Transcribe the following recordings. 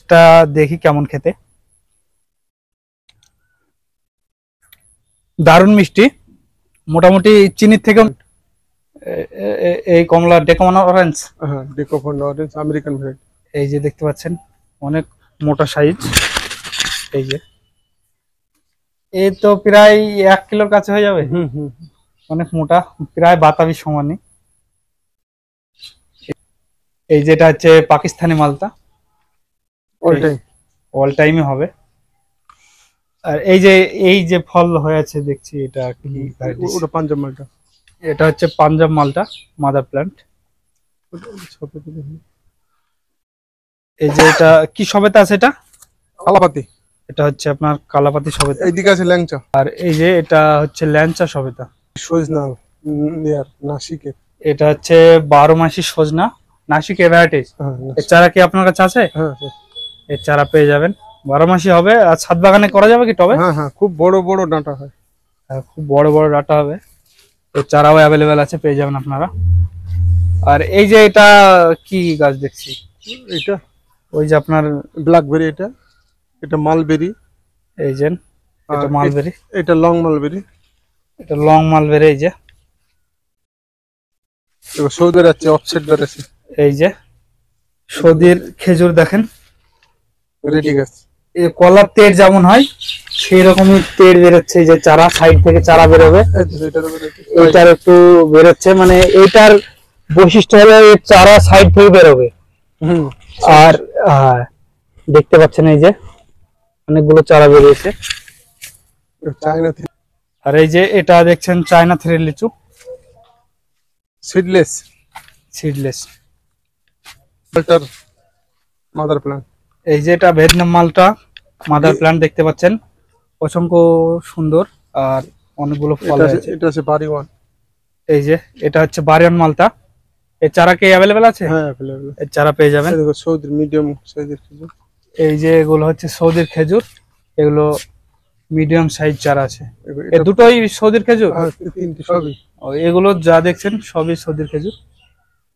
এটা দেখি কেমন খেতে। দারুণ মিষ্টি, মোটামুটি চিনির থেকে। এই কমলা ডেকোমন অরেঞ্জ, হ্যাঁ ডেকোমন অরেঞ্জ আমেরিকান ভ্যারাইটি। এই যে দেখতে পাচ্ছেন অনেক মোটা সাইজ। এই যে এই তো প্রায় 1 কিলোর কাছে হয়ে যাবে। অনেক মোটা, প্রায় বাতাবি সমানই। এই যেটা হচ্ছে পাকিস্তানি মালটা, অল টাইমে হবে। আর এই যে ফল হয়ে আছে দেখছি, এটা কি ওটা পাঞ্জাব মালটা। এটা হচ্ছে পাঞ্জাব মালটা, মাদার প্ল্যান্ট। এই যে এটা কি সবেতা আছে? এটা কালাপাতি। এটা হচ্ছে আপনার কালাপাতি সবেতা। এইদিকে আছে ল্যাংচা। আর এই যে এটা হচ্ছে ল্যাংচা সবেতা। সজনা নাসিকের। এটা হচ্ছে 12 মাসি সজনা, নাসিকের ভ্যারাইটিস। এর চারা কি আপনার কাছে আছে? হ্যাঁ, এর চারা পেয়ে যাবেন। 12 মাসি হবে। আর ছাদ বাগানে করা যাবে কি টবে? হ্যাঁ হ্যাঁ, খুব বড় বড় ডাঁটা হয়। হ্যাঁ, খুব বড় বড় ডাঁটা হবে। এর চারাও অ্যাভেলেবেল আছে, পেয়ে যাবেন আপনারা। আর এই যে এটা কি গাছ দেখছি? এটা ওই যে আপনার ব্ল্যাকবেরি। এটা মালবেরি। এই যে এটা মালবেরি। এটা লং মালবেরি। এটা লং মালবেরি। এই যে সৌদের আছে, অফসেট বেড়েছে। এই যে সৌদির খেজুর দেখেন, রেডি গাছ। এই কলার তেড় যেমন হয় সেই রকমই তেড় বেরোচ্ছে। এই যে চারা সাইড থেকে চারা বেরোবে, এইটার একটু বেরোচ্ছে। মানে এইটার বৈশিষ্ট্য হলো এই চারা সাইড থেকে বেরোবে। আর দেখতে পাচ্ছেন এই যে অনেকগুলো চারা বেরিয়েছে। আর এই যে এটা দেখছেন চায়না থ্রি লিচু, সিডলেস। Mother plant. এই যে এটা ভিয়েতনাম মালটা, মাদার প্ল্যান্ট দেখতে পাচ্ছেন, অসংখ্য সুন্দর। আর অনেকগুলো ফল আছে। এটা আছে বাড়িওয়ান। এই যে এটা হচ্ছে বাড়িওয়ান মালটা। এর চারা কি অ্যাভেলেবেল আছে? হ্যাঁ অ্যাভেলেবেল। এর চারা পেয়ে যাবেন। সৌদির মিডিয়াম সাইজের খেজুর। এই যে এগুলো হচ্ছে সৌদির খেজুর, এগুলো মিডিয়াম সাইজ চারা আছে। এই দুটোই সৌদির খেজুর? তিনটি সবই। এগুলো যা দেখছেন সবই সৌদির খেজুর।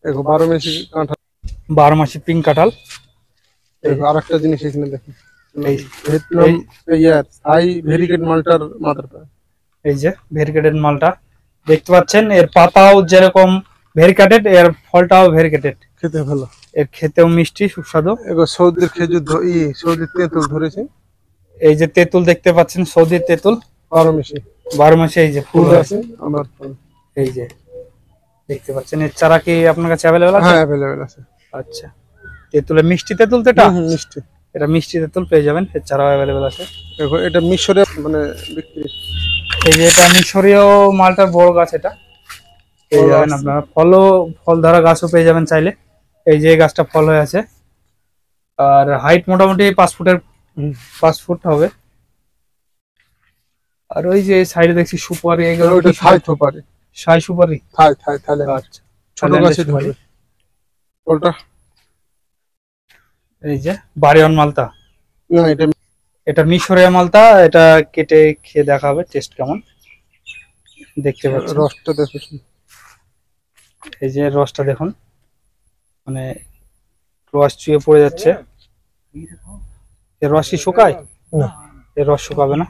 12 মাসি কাঁঠাল, 12 মাসি পিঙ্ক কাঁঠাল। আরেকটা জিনিস এখানে দেখুন, এই ভিয়েতনাম হাই ভেরিগেট মালটার মাদার প্ল্যান্ট। এই যে ভেরিকেটেড মালটা দেখতে পাচ্ছেন, এর পাতাও যেরকম ভেরিকেটেড, এর ফলটাও ভেরিকেটেড। খেতে ভালো, এর খেতেও মিষ্টি সুস্বাদু। এগুলো সৌদির খেজুর, সৌদির তেঁতুল ধরেছে। এই যে তেঁতুল দেখতে পাচ্ছেন, সৌদির তেঁতুল 12 মাসে এই যে ফুল আছে আমার ফল। এই যে দেখতে পাচ্ছেন। এর চারা কি আপনার কাছে অ্যাভেলেবেল আছে? হ্যাঁ অ্যাভেলেবেল আছে। আচ্ছা, তেঁতুলের মিষ্টি তেঁতুল তো এটা? মিষ্টি, এটা মিষ্টি তেঁতুল পেয়ে যাবেন। এর চারাও অ্যাভেলেবেল আছে। দেখো এটা মিশরে মানে বিক্রি। এই যে এটা মিশরীয় মালটার বড় গাছ, এটা পেয়ে যাবেন আপনারা। ফল ধরা গাছও পেয়ে যাবেন চাইলে। এই যে গাছটা ফল হয়ে আছে, আর হাইট মোটামুটি 5 ফুট হবে। আর ওই যে সাইডে দেখছি সুপারি, এগুলো থাই সুপারি। শাই সুপারি, থাই। আচ্ছা, ছোট গাছে ধরে ওটা। এই যে বাড়িওয়ান মালটা। না, এটা মিশরীয় মালটা। এটা কেটে খেয়ে দেখা হবে টেস্ট কেমন। দেখতে পাচ্ছেন রসটা দেখুন। এই যে রসটা দেখুন, মানে রস চুয়ে পড়ে যাচ্ছে। এর রস কি শুকায়? না, এর রস শুকাবে না।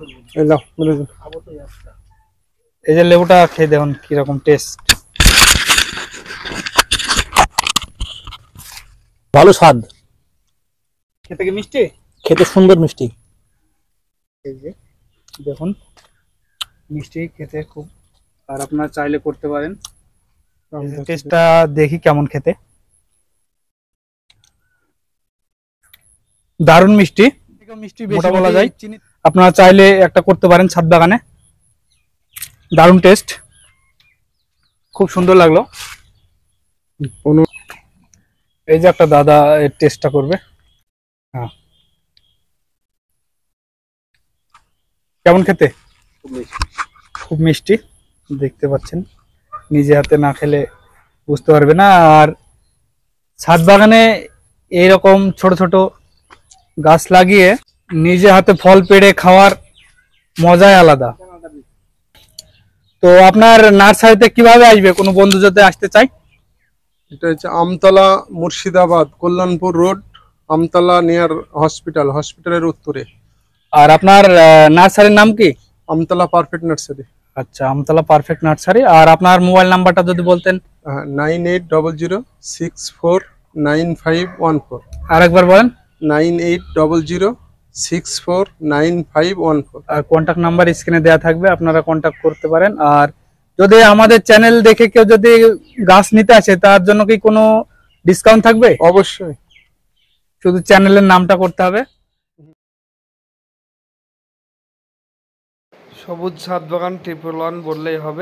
এই যে লেবুটা খেয়ে দেখুন কিরকম টেস্ট। ভালো স্বাদ, খেতে কি মিষ্টি? খেতে সুন্দর মিষ্টি। এই যে দেখুন মিষ্টি খেতে খুব। আর আপনারা চাইলে করতে পারেন। টেস্টটা দেখি কেমন খেতে। দারুণ মিষ্টি, মোটা বলা যায়। আপনারা চাইলে একটা করতে পারেন ছাদ বাগানে। দারুণ টেস্ট, খুব সুন্দর লাগলো। এই যে একটা দাদা এর টেস্টটা করবে। হ্যাঁ, কেমন খেতে? খুব মিষ্টি, দেখতে পাচ্ছেন। নিজে হাতে না খেলে বুঝতে পারবে না। আর ছাদ বাগানে এইরকম ছোট ছোট গাছ লাগিয়ে নিজে হাতে ফল পেড়ে খাওয়ার মজাই আলাদা। তো আপনার নার্সারিতে কিভাবে আসবে কোনো বন্ধু যদি আসতে চাই? এটা হচ্ছে আমতলা, মুর্শিদাবাদ, কল্যাণপুর রোড, আমতলা নিয়ার হসপিটালের উত্তরে। আর আপনার নার্সারির নাম কি? Amtala perfect nursery. আচ্ছা, আমতলা পারফেক্ট নার্সারি। আর আপনার মোবাইল নাম্বারটা যদি বলতেন। 9800649514। আরেকবার বলেন। 9800649514। আর কন্ট্যাক্ট নাম্বার স্ক্রিনে দেওয়া থাকবে, আপনারা কন্ট্যাক্ট করতে পারেন। আর যদি আমাদের চ্যানেল দেখে কেউ যদি গাছ নিতে আসে তার জন্য কি কোনো ডিসকাউন্ট থাকবে? অবশ্যই। শুধু চ্যানেলের নামটা করতে হবে। সবুজ ছাদ বাগান 111 বললেই হবে।